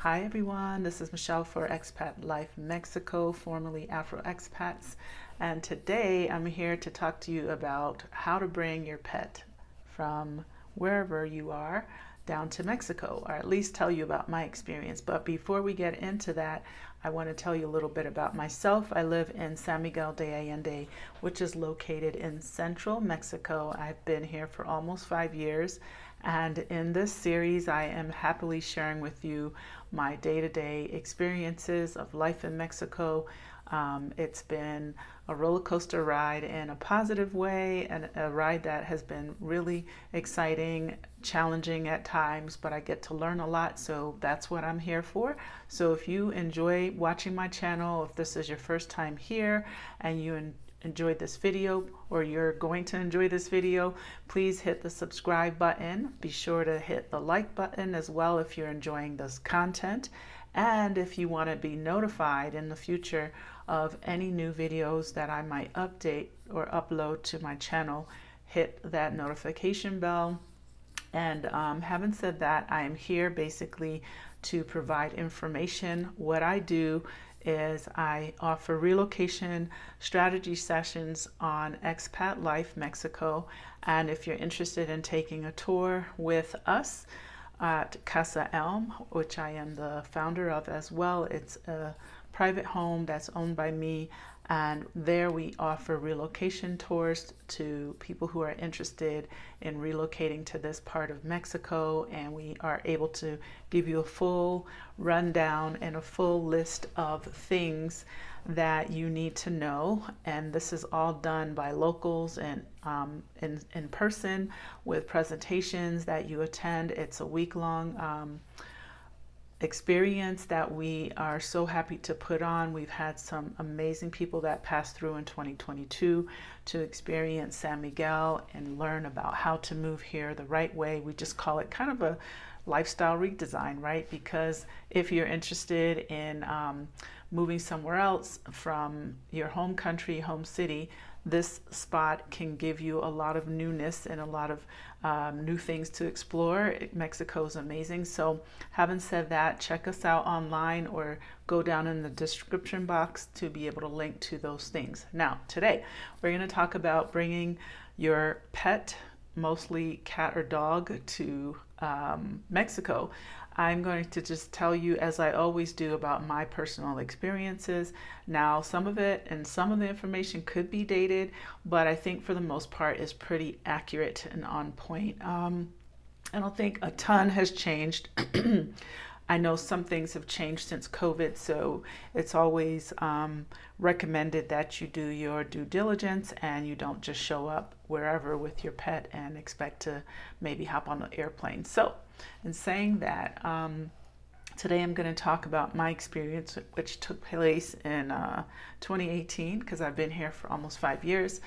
Hi everyone, this is Michelle for Expat Life Mexico, formerly Afro Expats, and today I'm here to talk to you about how to bring your pet from wherever you are down to Mexico, or at least tell you about my experience. But before we get into that, I want to tell you a little bit about myself. I live in San Miguel de Allende, which is located in central Mexico. I've been here for almost 5 years. And in this series, I am happily sharing with you my day-to-day experiences of life in Mexico. It's been a roller coaster ride in a positive way, and a ride that has been really exciting, challenging at times, but I get to learn a lot, so that's what I'm here for. So if you enjoy watching my channel, if this is your first time here and you enjoyed this video, or you're going to enjoy this video, please hit the subscribe button. Be sure to hit the like button as well if you're enjoying this content. And if you want to be notified in the future of any new videos that I might update or upload to my channel, hit that notification bell. And having said that, I am here basically to provide information. What I do is I offer relocation strategy sessions on Expat Life Mexico. And if you're interested in taking a tour with us at Casa ELM, which I am the founder of as well, it's a private home that's owned by me, and there we offer relocation tours to people who are interested in relocating to this part of Mexico, and we are able to give you a full rundown and a full list of things that you need to know. And this is all done by locals and in person with presentations that you attend. It's a week-long experience that we are so happy to put on. We've had some amazing people that passed through in 2022 to experience San Miguel and learn about how to move here the right way. We just call it kind of a lifestyle redesign, right? Because if you're interested in moving somewhere else from your home country, home city, this spot can give you a lot of newness and a lot of new things to explore. Mexico is amazing. So having said that, check us out online or go down in the description box to be able to link to those things. Now, today we're going to talk about bringing your pet, mostly cat or dog, to Mexico. I'm going to just tell you, as I always do, about my personal experiences. Now, some of it and some of the information could be dated, but I think for the most part is pretty accurate and on point. I don't think a ton has changed. I know some things have changed since COVID, so it's always recommended that you do your due diligence and you don't just show up wherever with your pet and expect to maybe hop on an airplane. So, in saying that, today I'm going to talk about my experience, which took place in 2018, because I've been here for almost 5 years.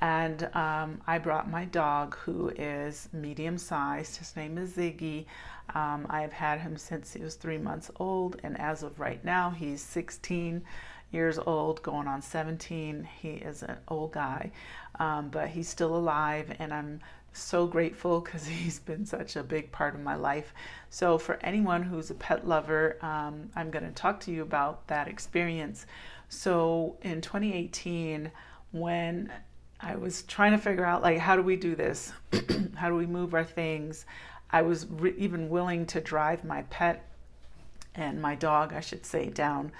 And I brought my dog, who is medium sized. His name is Ziggy. I have had him since he was 3 months old, and as of right now, he's 16 years old, going on 17. He is an old guy, but he's still alive, and I'm so grateful because he's been such a big part of my life. So for anyone who's a pet lover, I'm going to talk to you about that experience. So in 2018, when I was trying to figure out, like, how do we do this? How do we move our things? I was even willing to drive my pet and my dog, I should say, down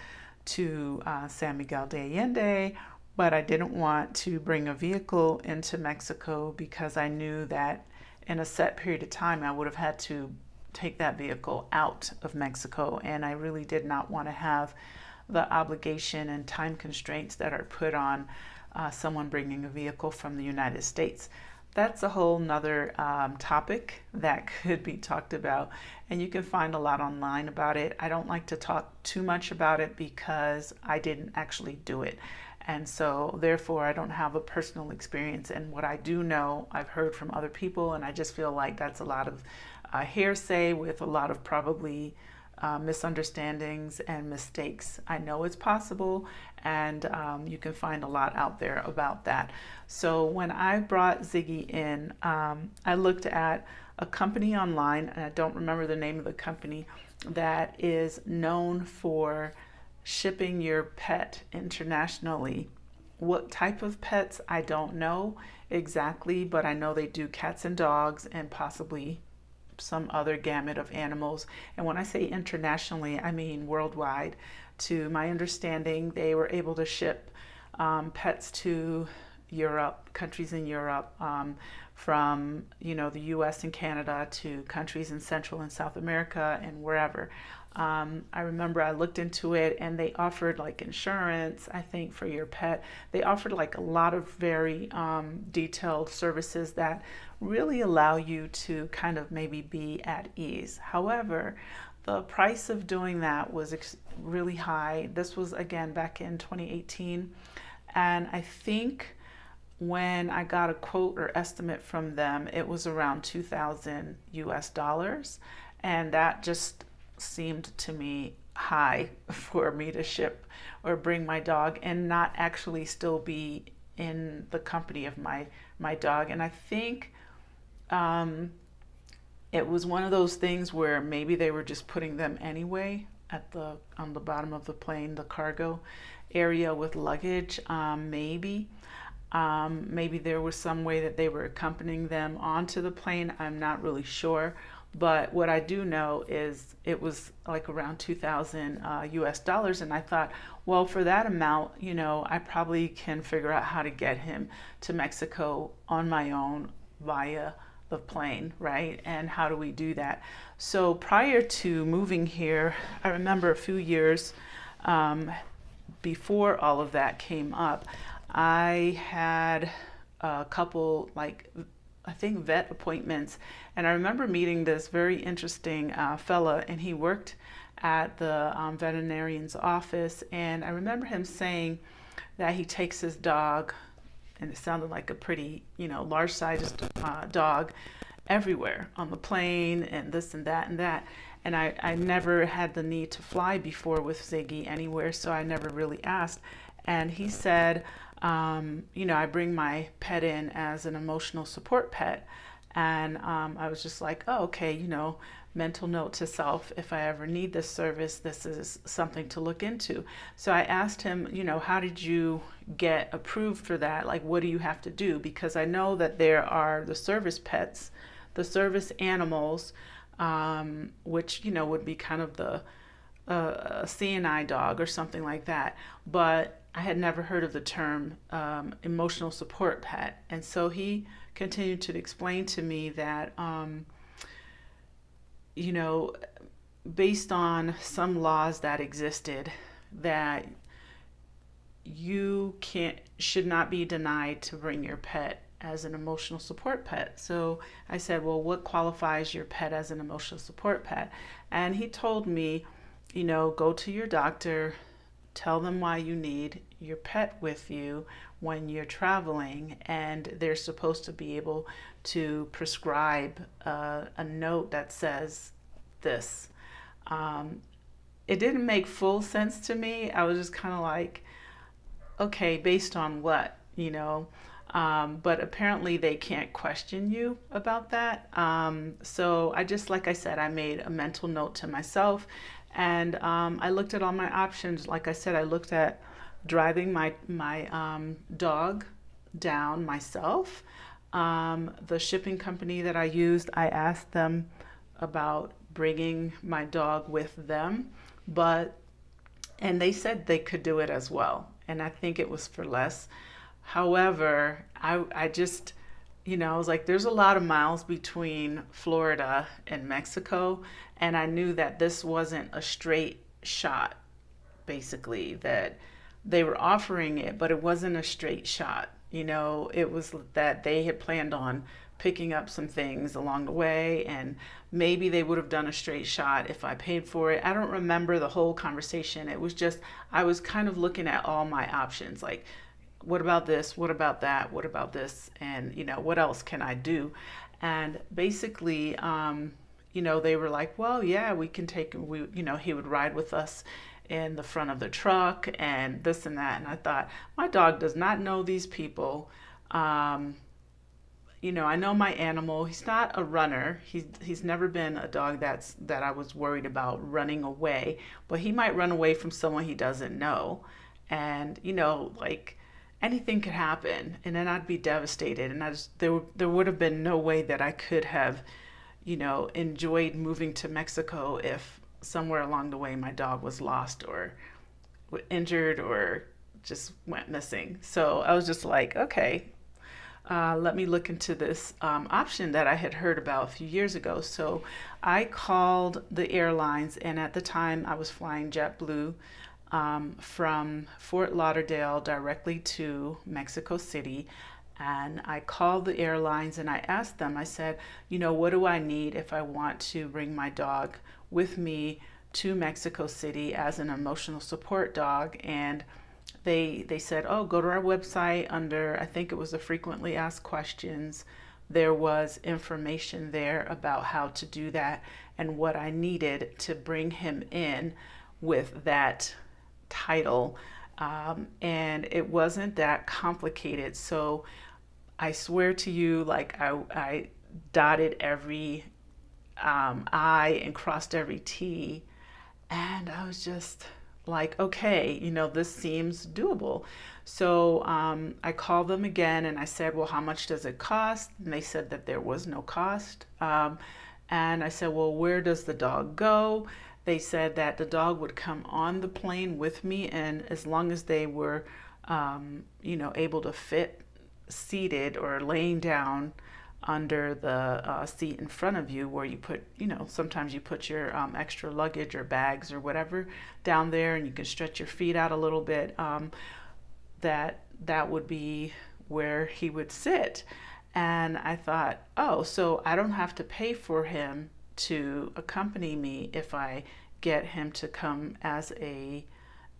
to San Miguel de Allende, but I didn't want to bring a vehicle into Mexico because I knew that in a set period of time I would have had to take that vehicle out of Mexico, and I really did not want to have the obligation and time constraints that are put on someone bringing a vehicle from the United States. That's a whole nother topic that could be talked about, and you can find a lot online about it. I don't like to talk too much about it because I didn't actually do it, and so therefore I don't have a personal experience. And what I do know, I've heard from other people, and I just feel like that's a lot of hearsay with a lot of probably misunderstandings and mistakes. I know it's possible, and you can find a lot out there about that. So when I brought Ziggy in, I looked at a company online, and I don't remember the name of the company, that is known for shipping your pet internationally. What type of pets, I don't know exactly, but I know they do cats and dogs and possibly some other gamut of animals. And when I say internationally, I mean worldwide. To my understanding, they were able to ship pets to Europe, countries in Europe, from the U.S. and Canada to countries in Central and South America and wherever. I remember I looked into it, and they offered like insurance, I think, for your pet. They offered like a lot of very detailed services that really allow you to kind of maybe be at ease. However, the price of doing that was really high. This was again back in 2018, and I think when I got a quote or estimate from them, it was around 2,000 US dollars, and that just seemed to me high for me to ship or bring my dog and not actually still be in the company of my dog. And I think it was one of those things where maybe they were just putting them anyway on the bottom of the plane, the cargo area with luggage. Maybe there was some way that they were accompanying them onto the plane. I'm not really sure. But what I do know is it was like around 2,000 US dollars. And I thought, well, for that amount, I probably can figure out how to get him to Mexico on my own via the plane, right? And how do we do that? So prior to moving here, I remember a few years before all of that came up, I had a couple, like, I think vet appointments. And I remember meeting this very interesting fella, and he worked at the veterinarian's office. And I remember him saying that he takes his dog, and it sounded like a pretty, large-sized dog, everywhere on the plane and this and that and that. And I never had the need to fly before with Ziggy anywhere, so I never really asked. And he said, I bring my pet in as an emotional support pet. And I was just like, oh, okay, mental note to self, if I ever need this service, this is something to look into. So I asked him, how did you get approved for that? Like, what do you have to do? Because I know that there are the service pets, the service animals, which, would be kind of the CNI dog or something like that. But I had never heard of the term emotional support pet. And so he continued to explain to me that, based on some laws that existed, that you should not be denied to bring your pet as an emotional support pet. So I said, well, what qualifies your pet as an emotional support pet? And he told me, go to your doctor, tell them why you need your pet with you when you're traveling, and they're supposed to be able to prescribe a note that says this. It didn't make full sense to me. I was just kind of like, okay, based on what, but apparently they can't question you about that. So I just, like I said, I made a mental note to myself, and I looked at all my options. Like I said, I looked at driving my dog down myself. The shipping company that I used, I asked them about bringing my dog with them, and they said they could do it as well. And I think it was for less. However, I just, I was like, there's a lot of miles between Florida and Mexico. And I knew that this wasn't a straight shot, basically, that they were offering it, but it wasn't a straight shot. It was that they had planned on picking up some things along the way, and maybe they would have done a straight shot if I paid for it. I don't remember the whole conversation. It was just, I was kind of looking at all my options, like, what about this? What about that? What about this? And, what else can I do? And basically, they were like, well, yeah, we can he would ride with us in the front of the truck and this and that. And I thought, my dog does not know these people. I know my animal. He's not a runner. He's never been a dog that I was worried about running away, but he might run away from someone he doesn't know. And, like anything could happen, and then I'd be devastated. And there would have been no way that I could have, enjoyed moving to Mexico if somewhere along the way my dog was lost or injured or just went missing. So I was just like, okay, let me look into this option that I had heard about a few years ago. So I called the airlines, and at the time I was flying JetBlue from Fort Lauderdale directly to Mexico City. And I called the airlines and I asked them, I said, what do I need if I want to bring my dog with me to Mexico City as an emotional support dog? And they said, oh, go to our website under, I think it was the frequently asked questions. There was information there about how to do that and what I needed to bring him in with that title. And it wasn't that complicated. So I swear to you, like I dotted every I and crossed every T. And I was just like, okay, this seems doable. So I called them again and I said, well, how much does it cost? And they said that there was no cost. And I said, well, where does the dog go? They said that the dog would come on the plane with me, and as long as they were, able to fit seated or laying down under the seat in front of you, where you put, sometimes you put your extra luggage or bags or whatever down there, and you can stretch your feet out a little bit, that would be where he would sit. And I thought, oh, so I don't have to pay for him to accompany me if I get him to come as an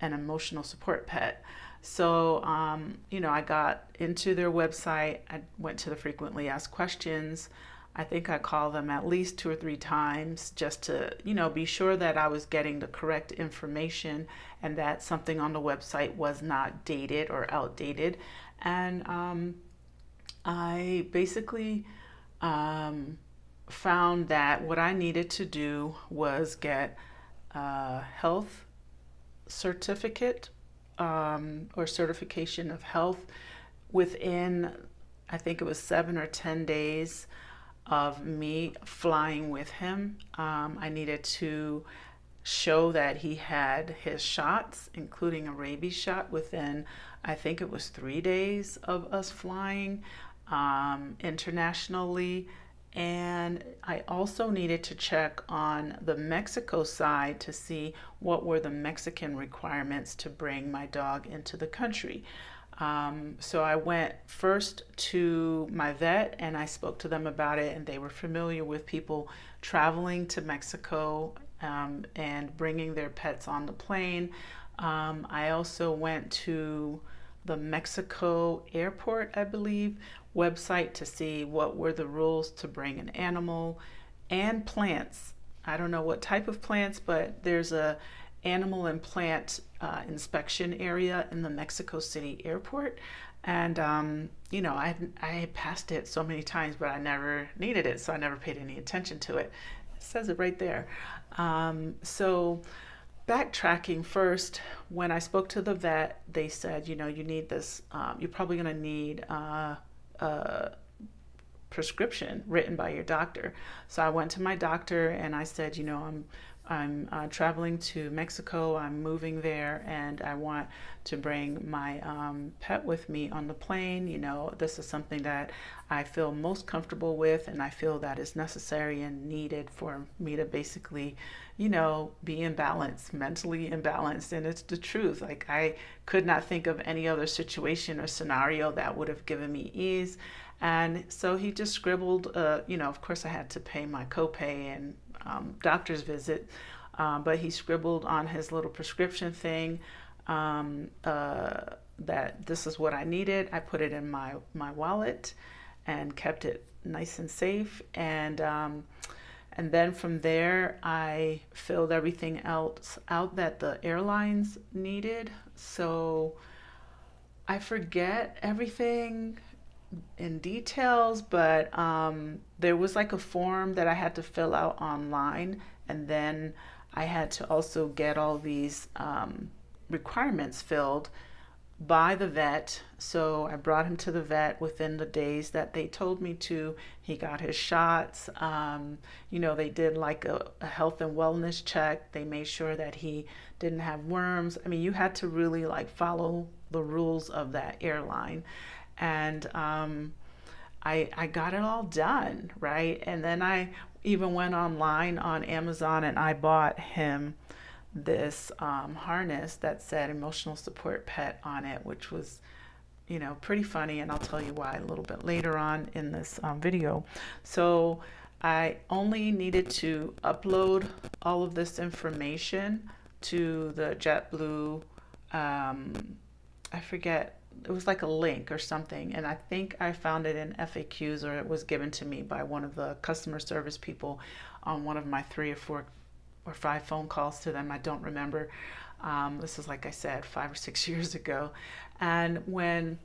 emotional support pet. So, I got into their website. I went to the frequently asked questions. I think I called them at least 2 or 3 times just to, be sure that I was getting the correct information and that something on the website was not dated or outdated. And I basically found that what I needed to do was get a health certificate or certification of health within, I think it was 7 or 10 days of me flying with him. I needed to show that he had his shots, including a rabies shot, within, I think it was 3 days of us flying internationally. And I also needed to check on the Mexico side to see what were the Mexican requirements to bring my dog into the country. So I went first to my vet and I spoke to them about it, and they were familiar with people traveling to Mexico and bringing their pets on the plane. I also went to the Mexico airport, I believe, website to see what were the rules to bring an animal and plants. I don't know what type of plants, but there's a animal and plant inspection area in the Mexico City airport. And, I had passed it so many times, but I never needed it, so I never paid any attention to it. It says it right there. So backtracking first, when I spoke to the vet, they said, you need this, you're probably going to need a prescription written by your doctor. So I went to my doctor and I said, I'm traveling to Mexico. I'm moving there, and I want to bring my pet with me on the plane. This is something that I feel most comfortable with, and I feel that is necessary and needed for me to basically, be in balance, mentally imbalanced. And it's the truth. Like, I could not think of any other situation or scenario that would have given me ease. And so he just scribbled, of course I had to pay my copay and doctor's visit, but he scribbled on his little prescription thing that this is what I needed. I put it in my wallet and kept it nice and safe. And then from there, I filled everything else out that the airlines needed. So I forget everything in details, but there was like a form that I had to fill out online, and then I had to also get all these requirements filled by the vet. So I brought him to the vet within the days that they told me to. He got his shots. They did like a health and wellness check. They made sure that he didn't have worms. I mean, you had to really like follow the rules of that airline. And I got it all done, right? And then I even went online on Amazon and I bought him this harness that said emotional support pet on it, which was, pretty funny. And I'll tell you why a little bit later on in this video. So I only needed to upload all of this information to the JetBlue, I forget, it was like a link or something. And I think I found it in FAQs, or it was given to me by one of the customer service people on one of my 3 or 4 or 5 phone calls to them. I don't remember. This is, like I said, 5 or 6 years ago. And when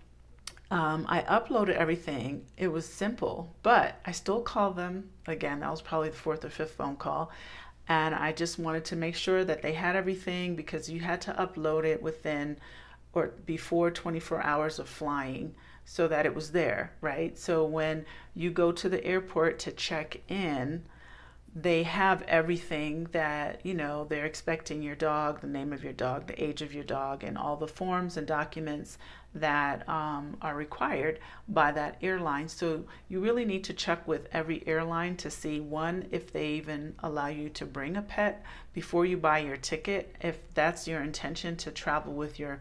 I uploaded everything, it was simple, but I still called them again. That was probably the 4th or 5th phone call. And I just wanted to make sure that they had everything, because you had to upload it within or before 24 hours of flying so that it was there, right? So when you go to the airport to check in, they have everything that, they're expecting: your dog, the name of your dog, the age of your dog, and all the forms and documents that are required by that airline. So you really need to check with every airline to see, one, if they even allow you to bring a pet before you buy your ticket, if that's your intention to travel with your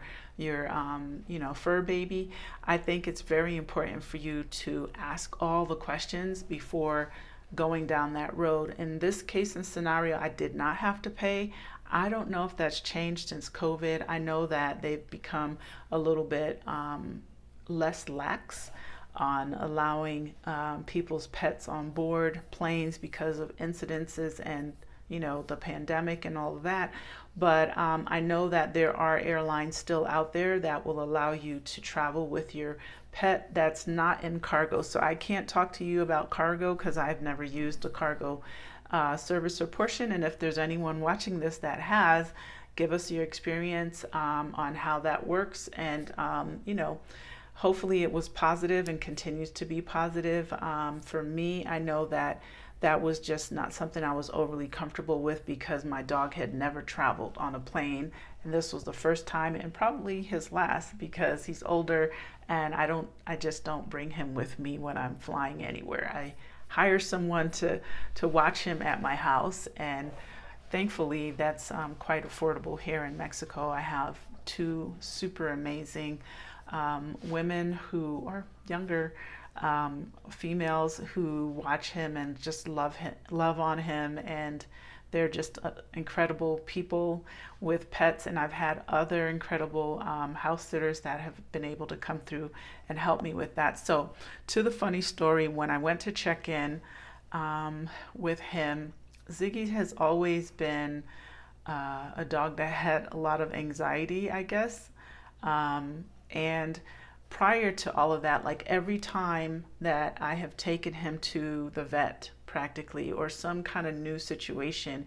fur baby. I think it's very important for you to ask all the questions before going down that road. In this case and scenario, I did not have to pay. I don't know if that's changed since COVID. I know that they've become a little bit less lax on allowing people's pets on board planes because of incidences and the pandemic and all of that. But I know that there are airlines still out there that will allow you to travel with your pet that's not in cargo. So I can't talk to you about cargo because I've never used a cargo service or portion. And if there's anyone watching this that has, give us your experience on how that works. And, hopefully it was positive and continues to be positive. For me, I know that that was just not something I was overly comfortable with, because my dog had never traveled on a plane, and this was the first time and probably his last, because he's older and I just don't bring him with me when I'm flying anywhere. I hire someone to watch him at my house, and thankfully that's quite affordable here in Mexico. I have 2 super amazing women who are younger, females, who watch him and just love on him, and they're just incredible people with pets. And I've had other incredible house sitters that have been able to come through and help me with that. So to the funny story, when I went to check in with him, Ziggy has always been a dog that had a lot of anxiety, I guess. And prior to all of that, like every time that I have taken him to the vet practically, or some kind of new situation,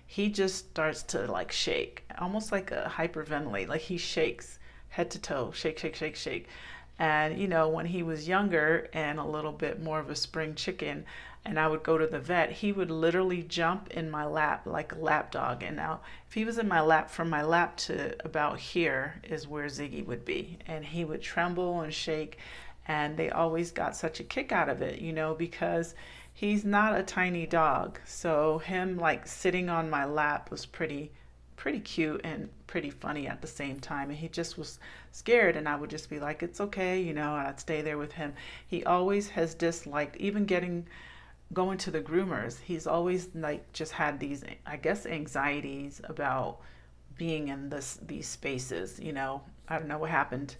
he just starts to like shake, almost like a hyperventilate. Like he shakes head to toe, shake, shake, shake, shake. And when he was younger and a little bit more of a spring chicken, and I would go to the vet, he would literally jump in my lap like a lap dog. And now if he was in my lap, from my lap to about here is where Ziggy would be. And he would tremble and shake. And they always got such a kick out of it, because he's not a tiny dog. So him like sitting on my lap was pretty cute and pretty funny at the same time. And he just was scared, and I would just be like, it's okay, and I'd stay there with him. He always has disliked even going to the groomers. He's always like just had these, I guess, anxieties about being in these spaces. I don't know what happened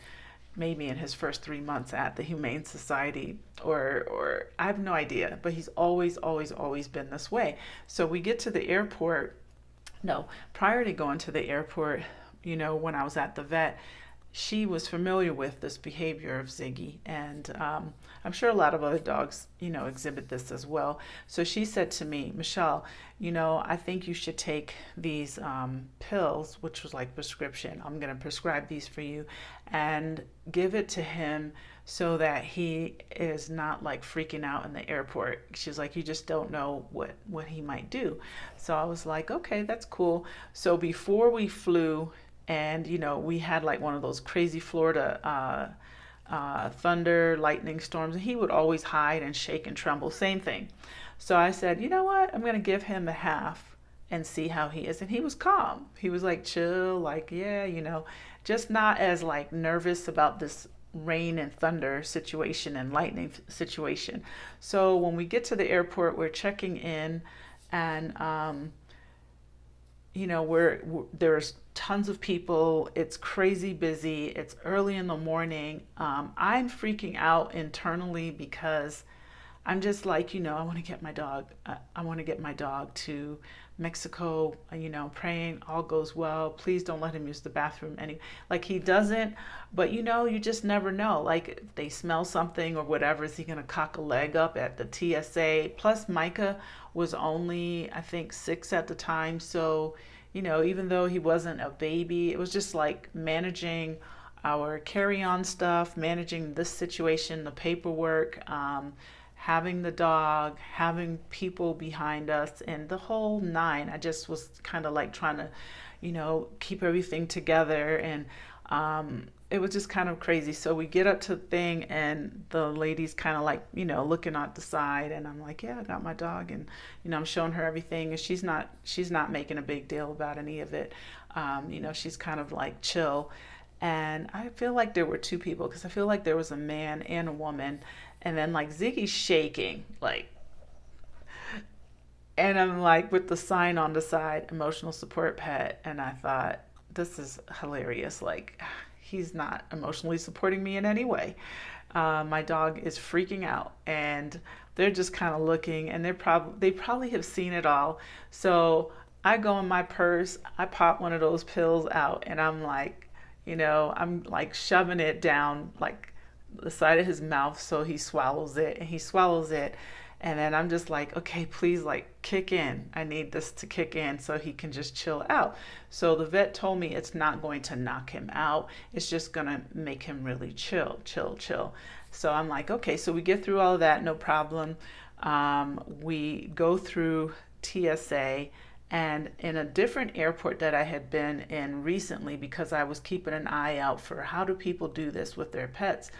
maybe in his first 3 months at the Humane Society, or I have no idea, but he's always been this way. So we get to the airport. No, prior to going to the airport, when I was at the vet, she was familiar with this behavior of Ziggy, and I'm sure a lot of other dogs, exhibit this as well. So she said to me, Michelle, I think you should take these pills, which was like prescription. I'm going to prescribe these for you and give it to him so that he is not like freaking out in the airport. She's like, you just don't know what he might do. So I was like, okay, that's cool. So before we flew, and we had like one of those crazy Florida thunder, lightning storms, and he would always hide and shake and tremble. Same thing. So I said, you know what? I'm gonna give him a half and see how he is. And he was calm. He was like chill, like yeah, just not as like nervous about this rain and thunder situation and lightning situation. So when we get to the airport, we're checking in, and there's tons of people. It's crazy busy. It's early in the morning. I'm freaking out internally because I'm just like, I want to get my dog. I want to get my dog to Mexico. Praying all goes well. Please don't let him use the bathroom like he doesn't. But you just never know. Like if they smell something or whatever, is he gonna cock a leg up at the TSA? Plus Micah was only I think 6 at the time, so even though he wasn't a baby, it was just like managing our carry-on stuff, managing this situation, the paperwork, having the dog, having people behind us, and the whole nine. I just was kind of like trying to, keep everything together, and it was just kind of crazy. So we get up to the thing, and the lady's kind of like, looking at the side, and I'm like, yeah, I got my dog, and I'm showing her everything, and she's not making a big deal about any of it. She's kind of like chill. And I feel like there were two people, because I feel like there was a man and a woman, and then like Ziggy's shaking, like, and I'm like with the sign on the side, emotional support pet, and I thought, this is hilarious. Like, he's not emotionally supporting me in any way. My dog is freaking out, and they're just kind of looking, and they probably have seen it all. So I go in my purse, I pop one of those pills out, and I'm like, I'm like shoving it down like the side of his mouth so he swallows it, and he swallows it. And then I'm just like, okay, please, like, kick in. I need this to kick in so he can just chill out. So the vet told me it's not going to knock him out. It's just going to make him really chill. So I'm like, okay, so we get through all of that, no problem. We go through TSA, and in a different airport that I had been in recently, because I was keeping an eye out for how do people do this with their pets.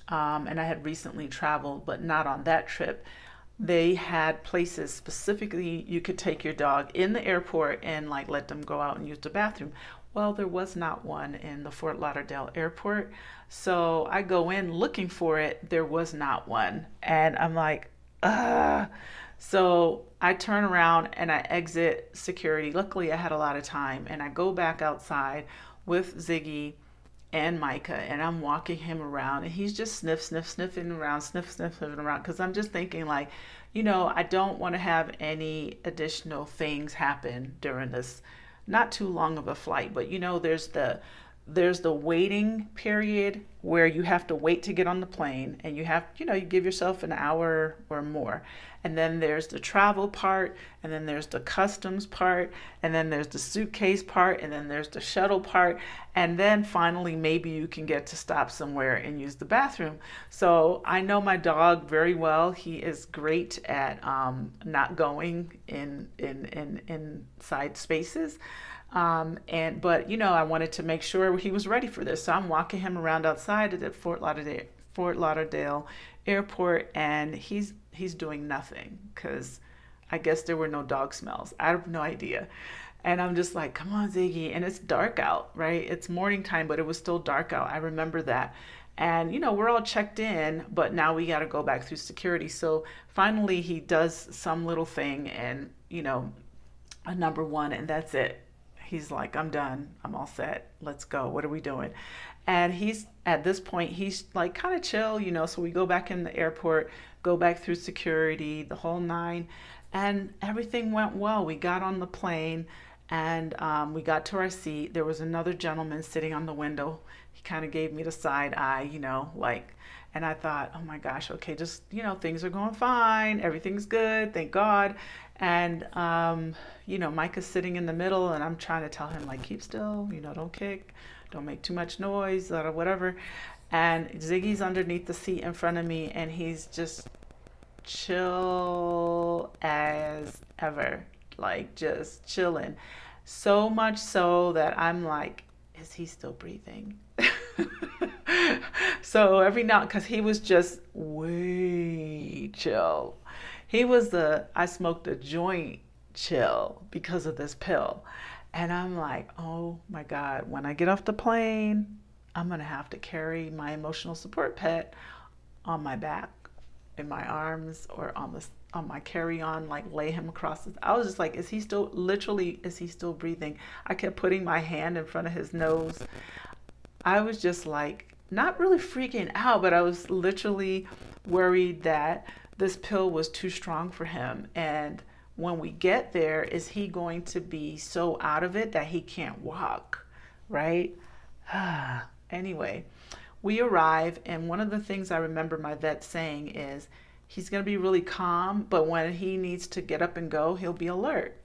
And I had recently traveled, but not on that trip. They had places specifically you could take your dog in the airport and like let them go out and use the bathroom. Well, there was not one in the Fort Lauderdale airport. So I go in looking for it. There was not one. And I'm like, ah. So I turn around and I exit security. Luckily, I had a lot of time, and I go back outside with Ziggy and Micah, and I'm walking him around, and he's just sniffing around, sniffing around, because I'm just thinking like, I don't want to have any additional things happen during this not too long of a flight. But there's the waiting period where you have to wait to get on the plane, and you give yourself an hour or more. And then there's the travel part, and then there's the customs part, and then there's the suitcase part, and then there's the shuttle part. And then finally, maybe you can get to stop somewhere and use the bathroom. So I know my dog very well. He is great at not going inside spaces. But I wanted to make sure he was ready for this. So I'm walking him around outside at the Fort Lauderdale airport, and he's doing nothing, because I guess there were no dog smells. I have no idea. And I'm just like, come on, Ziggy. And it's dark out, right? It's morning time, but it was still dark out. I remember that. And, we're all checked in, but now we got to go back through security. So finally he does some little thing, and, a number one, and that's it. He's like, I'm done. I'm all set. Let's go. What are we doing? And at this point, he's like kind of chill, so we go back in the airport, go back through security, the whole nine, and everything went well. We got on the plane, And we got to our seat. There was another gentleman sitting on the window. He kind of gave me the side eye, you know, like, and I thought, oh my gosh, okay, just, you know, things are going fine. Everything's good. Thank God. And, you know, Micah's sitting in the middle, and I'm trying to tell him, like, keep still, you know, don't kick, don't make too much noise, or whatever. And Ziggy's underneath the seat in front of me, and he's just chill as ever, like just chilling. So much so that I'm like, is he still breathing? So every now, because he was just way chill. He was the I smoked a joint chill because of this pill. And I'm like, oh my God, when I get off the plane, I'm going to have to carry my emotional support pet on my back, in my arms, or on my carry-on, like lay him across. I was just like, is he still, literally, is he still breathing? I kept putting my hand in front of his nose. I was just like, not really freaking out, but I was literally worried that this pill was too strong for him. And when we get there, is he going to be so out of it that he can't walk, right? Anyway, we arrive, and one of the things I remember my vet saying is he's going to be really calm, but when he needs to get up and go, he'll be alert.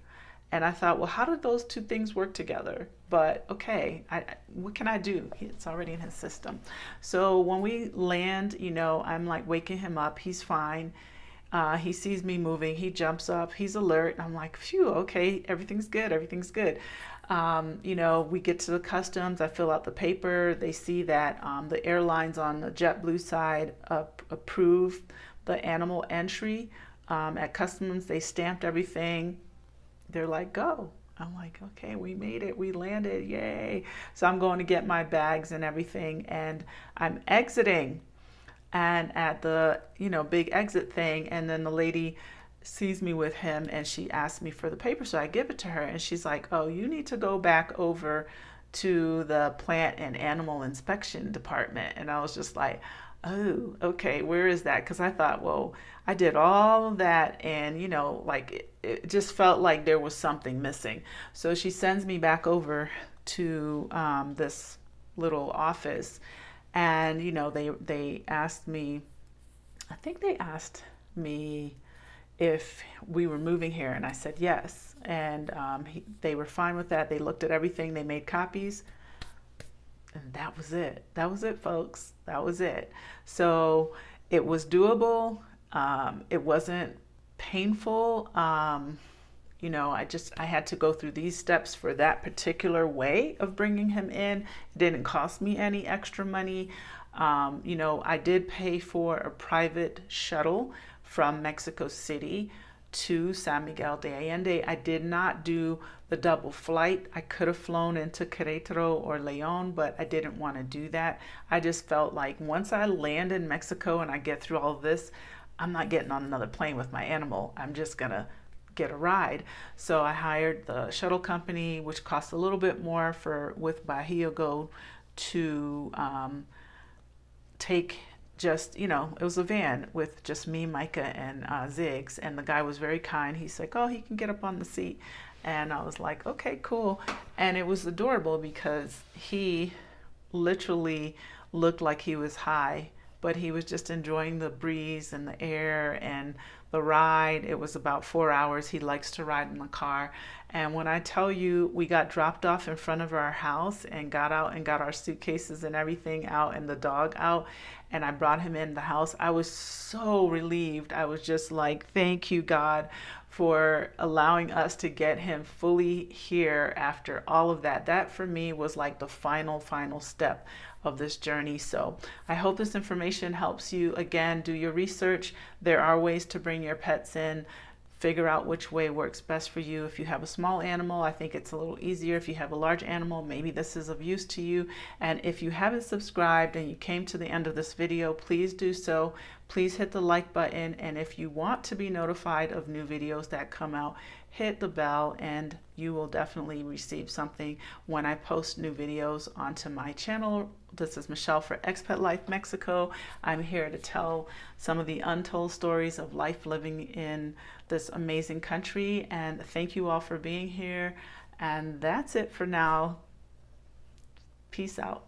And I thought, well, how did those two things work together? But okay, what can I do? It's already in his system. So when we land, you know, I'm like waking him up. He's fine. He sees me moving. He jumps up. He's alert. I'm like, phew, okay, everything's good. Everything's good. You know, we get to the customs. I fill out the paper. They see that the airlines on the JetBlue side approve the animal entry. At customs, they stamped everything. They're like, go. I'm like, okay, we made it. We landed. Yay. So I'm going to get my bags and everything, and I'm exiting. And at the, you know, big exit thing, and then the lady sees me with him, and she asks me for the paper, so I give it to her, and she's like, oh, you need to go back over to the plant and animal inspection department. And I was just like, oh, okay, where is that? Because I thought, well, I did all of that, and, you know, like it just felt like there was something missing. So she sends me back over to this little office, and, you know, they asked me, I think they asked me if we were moving here, and I said yes. And they were fine with that. They looked at everything. They made copies. And that was it. That was it, folks. That was it. So it was doable. It wasn't painful. You know, I had to go through these steps for that particular way of bringing him in. It didn't cost me any extra money. You know, I did pay for a private shuttle from Mexico City to San Miguel de Allende. I did not do the double flight. I could have flown into Querétaro or León, but I didn't want to do that. I just felt like once I land in Mexico and I get through all of this, I'm not getting on another plane with my animal. I'm just going to get a ride. So I hired the shuttle company, which cost a little bit more with Bajío Go to take just, you know, it was a van with just me, Micah, and Ziggs. And the guy was very kind. He's like, oh, he can get up on the seat. And I was like, okay, cool. And it was adorable because he literally looked like he was high, but he was just enjoying the breeze and the air and the ride. It was about 4 hours. He likes to ride in the car. And when I tell you, we got dropped off in front of our house and got out and got our suitcases and everything out and the dog out, and I brought him in the house, I was so relieved. I was just like, thank you, God, for allowing us to get him fully here after all of that. That for me was like the final step of this journey. So I hope this information helps you. Again, do your research. There are ways to bring your pets in. Figure out which way works best for you. If you have a small animal, I think it's a little easier. If you have a large animal, maybe this is of use to you. And if you haven't subscribed and you came to the end of this video, please do so. Please hit the like button. And if you want to be notified of new videos that come out, hit the bell and you will definitely receive something when I post new videos onto my channel. This is Michelle for Expat Life Mexico. I'm here to tell some of the untold stories of life living in this amazing country. And thank you all for being here. And that's it for now. Peace out.